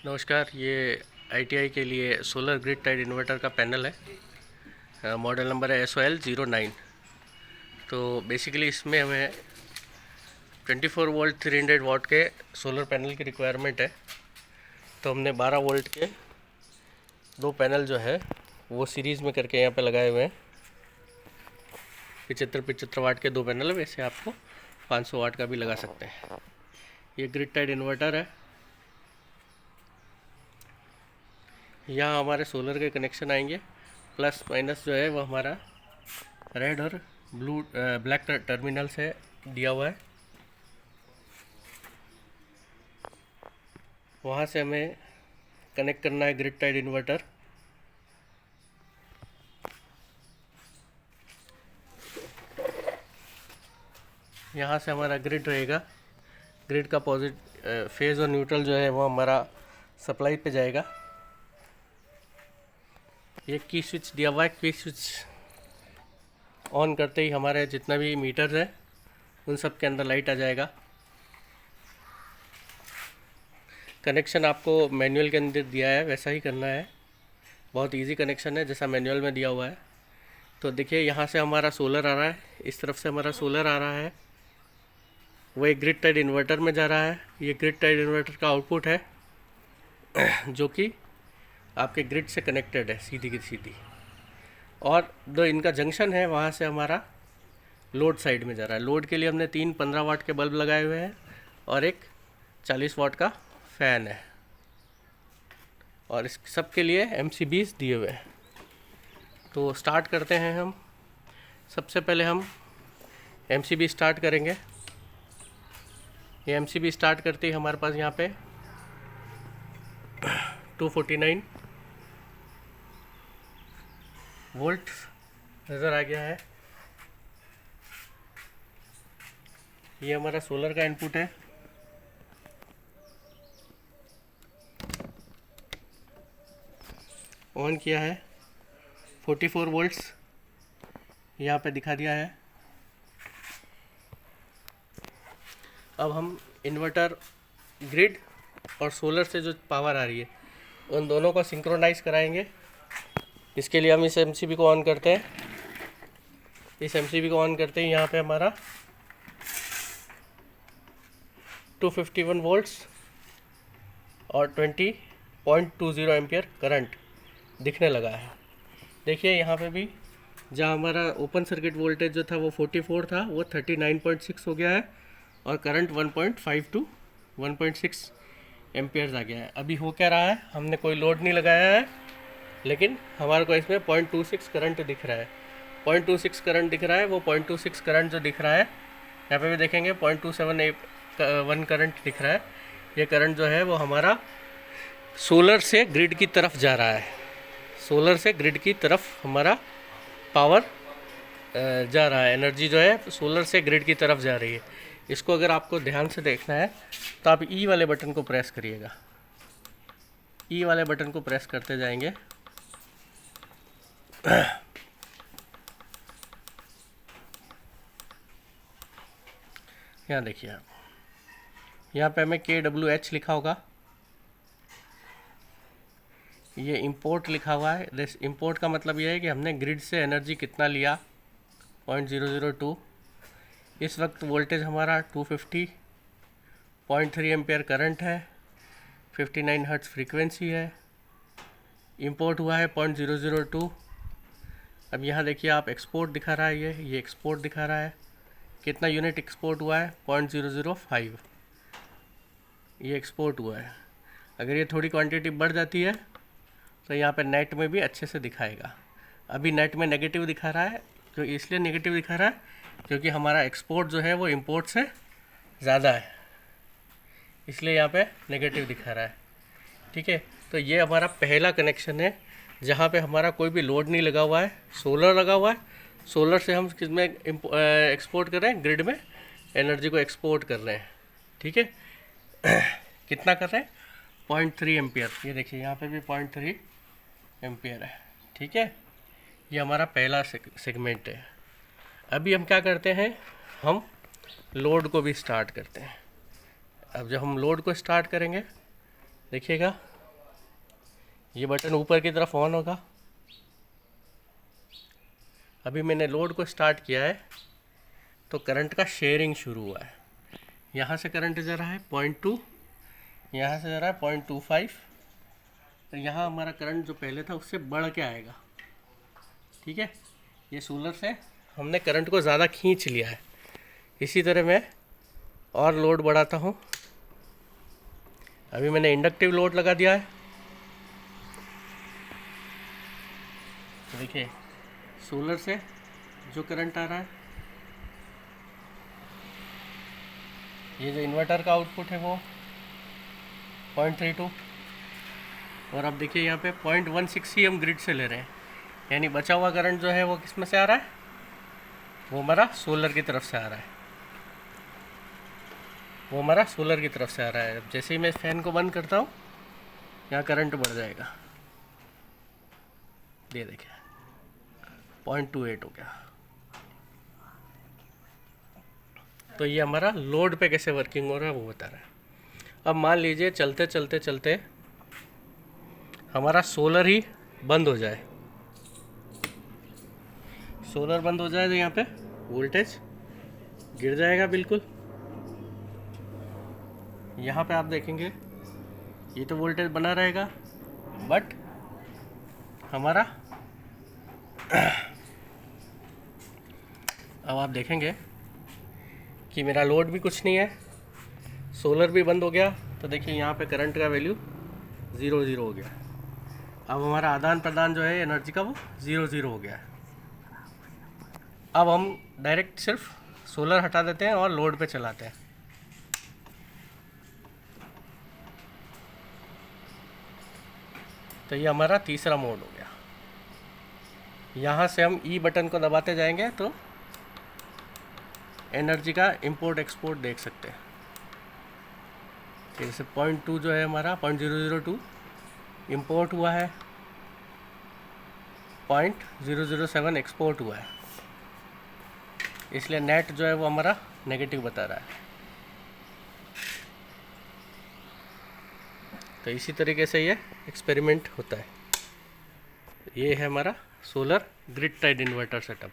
नमस्कार। ये आईटीआई के लिए सोलर ग्रिड टाइड इन्वर्टर का पैनल है। मॉडल नंबर है SOL09। तो बेसिकली इसमें हमें 24 वोल्ट 300 वाट के सोलर पैनल की रिक्वायरमेंट है। तो हमने 12 वोल्ट के दो पैनल जो है वो सीरीज़ में करके यहाँ पे लगाए हुए हैं। 75 वाट के दो पैनल है, वैसे आपको 500 वाट का भी लगा सकते हैं। ये ग्रिड टाइड इन्वर्टर है। यहाँ हमारे सोलर के कनेक्शन आएंगे, प्लस माइनस जो है वो हमारा रेड और ब्लैक टर्मिनल से दिया हुआ है। वहाँ से हमें कनेक्ट करना है ग्रिड टाइड इन्वर्टर। यहाँ से हमारा ग्रिड रहेगा। ग्रिड का फेज़ और न्यूट्रल जो है वो हमारा सप्लाई पे जाएगा। ये की स्विच दिया हुआ है। की स्विच ऑन करते ही हमारे जितना भी मीटर है उन सब के अंदर लाइट आ जाएगा। कनेक्शन आपको मैनुअल के अंदर दिया है, वैसा ही करना है। बहुत इजी कनेक्शन है जैसा मैनुअल में दिया हुआ है। तो देखिए यहाँ से हमारा सोलर आ रहा है, इस तरफ से हमारा सोलर आ रहा है, वो एक ग्रिड टाइड इन्वर्टर में जा रहा है। ये ग्रिड टाइड इन्वर्टर का आउटपुट है जो कि आपके ग्रिड से कनेक्टेड है सीधी की सीधी। और जो इनका जंक्शन है वहाँ से हमारा लोड साइड में जा रहा है। लोड के लिए हमने 3 15 वाट के बल्ब लगाए हुए हैं और एक 40 वाट का फ़ैन है, और इस सब के लिए MCBs दिए हुए हैं। तो स्टार्ट करते हैं हम। सबसे पहले हम MCB स्टार्ट करेंगे। ये MCB स्टार्ट करते ही हमारे पास यहाँ पे 249 वोल्ट नज़र आ गया है। ये हमारा सोलर का इनपुट है। ऑन किया है। 44 वोल्ट्स यहाँ पे दिखा दिया है। अब हम इन्वर्टर, ग्रिड और सोलर से जो पावर आ रही है उन दोनों को सिंक्रोनाइज कराएंगे। इसके लिए हम इस MCB को ऑन करते हैं। इस MCB को ऑन करते ही यहाँ पे हमारा 251 वोल्ट्स और 20.20 एम्पियर करंट दिखने लगा है। देखिए यहाँ पे भी जहाँ हमारा ओपन सर्किट वोल्टेज जो था वो 44 था, वो 39.6 हो गया है, और करंट 1.5 टू 1.6 एम्पियर्स आ गया है। अभी हो क्या रहा है, हमने कोई लोड नहीं लगाया है, लेकिन हमारे को इसमें 0.26 करंट दिख रहा है। 0.26 करंट दिख रहा है। वो 0.26 करंट जो दिख रहा है, यहाँ पे भी देखेंगे 0.271 करंट दिख रहा है। ये करंट जो है वो हमारा सोलर से ग्रिड की तरफ जा रहा है। सोलर से ग्रिड की तरफ हमारा पावर जा रहा है। एनर्जी जो है सोलर से ग्रिड की तरफ जा रही है। इसको अगर आपको ध्यान से देखना है तो आप ई वाले बटन को प्रेस करिएगा। ई वाले बटन को प्रेस करते जाएंगे। यहाँ देखिए आप, यहाँ पे हमें KWH लिखा होगा। ये इंपोर्ट लिखा हुआ है। इंपोर्ट का मतलब ये है कि हमने ग्रिड से एनर्जी कितना लिया, 0.002। इस वक्त वोल्टेज हमारा 250.3 एम्पियर करंट है, 59 हर्ट्ज फ्रीक्वेंसी है। इंपोर्ट हुआ है 0.002। अब यहाँ देखिए आप, एक्सपोर्ट दिखा रहा है, ये एक्सपोर्ट दिखा रहा है। कितना यूनिट एक्सपोर्ट हुआ है, 0.005 ये एक्सपोर्ट हुआ है। अगर ये थोड़ी क्वांटिटी बढ़ जाती है तो यहाँ पे नेट में भी अच्छे से दिखाएगा। अभी नेट में नेगेटिव दिखा रहा है। तो इसलिए नेगेटिव दिखा रहा है क्योंकि हमारा एक्सपोर्ट जो है वो इंपोर्ट से ज़्यादा है, इसलिए यहाँ पे नेगेटिव दिखा रहा है। ठीक है, तो ये हमारा पहला कनेक्शन है जहाँ पे हमारा कोई भी लोड नहीं लगा हुआ है, सोलर लगा हुआ है। सोलर से हम किस में एक्सपोर्ट कर रहे हैं, ग्रिड में एनर्जी को एक्सपोर्ट कर रहे हैं। ठीक है, कितना कर रहे हैं, 0.3 एम्पियर। ये देखिए यहाँ पे भी 0.3 एम्पियर है। ठीक है, ये हमारा पहला सेगमेंट है। अभी हम क्या करते हैं, हम लोड को भी स्टार्ट करते हैं। अब जब हम लोड को स्टार्ट करेंगे, देखिएगा ये बटन ऊपर की तरफ ऑन होगा। अभी मैंने लोड को स्टार्ट किया है तो करंट का शेयरिंग शुरू हुआ है। यहाँ से करंट जा रहा है 0.2, यहाँ से जा रहा है 0.25, तो यहाँ हमारा करंट जो पहले था उससे बढ़ के आएगा। ठीक है, ये सोलर से हमने करंट को ज़्यादा खींच लिया है। इसी तरह मैं और लोड बढ़ाता हूँ। अभी मैंने इंडक्टिव लोड लगा दिया है, तो देखिए सोलर से जो करंट आ रहा है, ये जो इन्वर्टर का आउटपुट है वो 0.32, और अब देखिए यहाँ पे 0.16 ही हम ग्रिड से ले रहे हैं, यानी बचा हुआ करंट जो है वो किस में से आ रहा है, वो हमारा सोलर की तरफ से आ रहा है, वो हमारा सोलर की तरफ से आ रहा है। अब जैसे ही मैं फैन को बंद करता हूँ यहाँ करंट बढ़ जाएगा, ये देखिए 0.28 हो गया। तो ये हमारा लोड पे कैसे वर्किंग हो रहा है वो बता रहा है। अब मान लीजिए चलते चलते चलते हमारा सोलर ही बंद हो जाए, सोलर बंद हो जाए तो यहाँ पे वोल्टेज गिर जाएगा बिल्कुल। यहाँ पे आप देखेंगे ये तो वोल्टेज बना रहेगा, बट हमारा अब आप देखेंगे कि मेरा लोड भी कुछ नहीं है, सोलर भी बंद हो गया, तो देखिए यहाँ पे करंट का वैल्यू 0 हो गया। अब हमारा आदान प्रदान जो है एनर्जी का वो 0 हो गया है। अब हम डायरेक्ट सिर्फ सोलर हटा देते हैं और लोड पे चलाते हैं। तो ये हमारा तीसरा मोड हो गया। यहाँ से हम ई बटन को दबाते जाएंगे तो एनर्जी का इंपोर्ट एक्सपोर्ट देख सकते हैं। जैसे 0.2 जो है हमारा 0.002 इंपोर्ट हुआ है, 0.007 एक्सपोर्ट हुआ है, इसलिए नेट जो है वो हमारा नेगेटिव बता रहा है। तो इसी तरीके से ये एक्सपेरिमेंट होता है। ये है हमारा solar grid tied inverter setup.